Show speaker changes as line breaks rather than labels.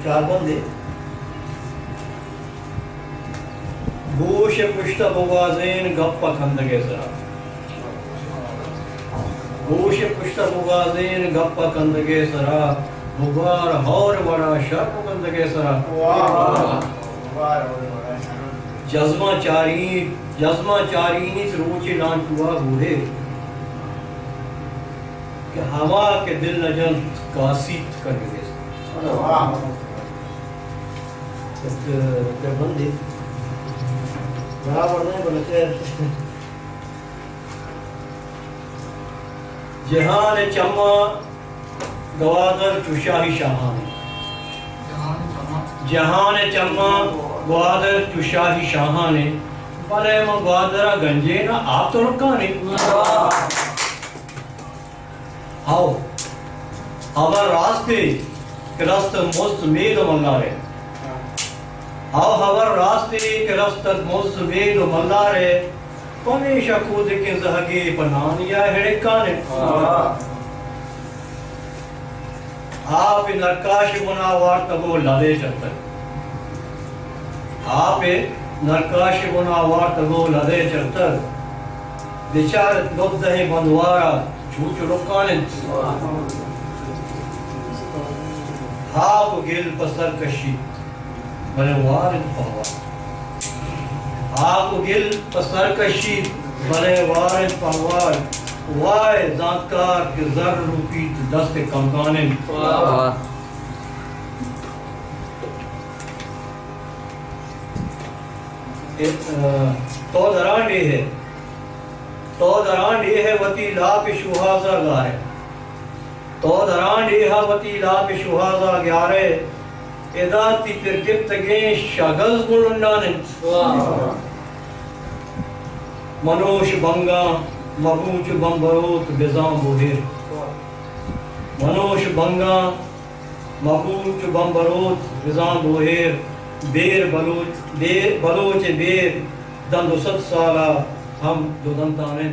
चार बंदे गोश पुष्ट बुगाजेन गप्पा खंदगे सरा गोश पुष्ट बुगाजेन गप्पा खंदगे सरा बुगार हौर बड़ा शर्प खंदगे सरा जज्मा चारी रोचे लांचुआ बूढ़े कि हवा के दिल नजन कासित कर गए बंदे बराबर नहीं बोलते जहान चम्मा गवादर चुशाही शाहाने जहान चम्मा ग्वादर चुशाही शाहाने भले में ग्वादरा गंजे ना आप तो रुका नहीं आओ हवर रास्ते के रास्ते मुस्त मेद मल्लारे आओ हवर रास्ते के रास्ते मुस्त मेद मल्लारे पनेशा खुद के जहगे पनानिया हेड़े काने आप नरकाश गुनावार तबो लादे चलते आप नरकाश गुनावार तबो लादे चलते विचार लोग दहे बंदवारा झूठ रुकाने हाप गिल पसर कशी भले वारिद पहवा हाप गिल पसर कशी भले वारिद पहवार वाय जानकार के जर रूपी दस्त कंकाने तो दरान है वती लाप शुहाजा गारे तो दरान है वती लाप शुहाजा गारे इदाती फिर गिफ्तगे शगल गुलुन्नाने मनोश बंगा मबूच बंबरोत बिजाम बोहेर मनोश बंगा मबूच बंबरोत बिजाम बोहेर बेर बलोच बेर दंद 100 साला हम जो दंताने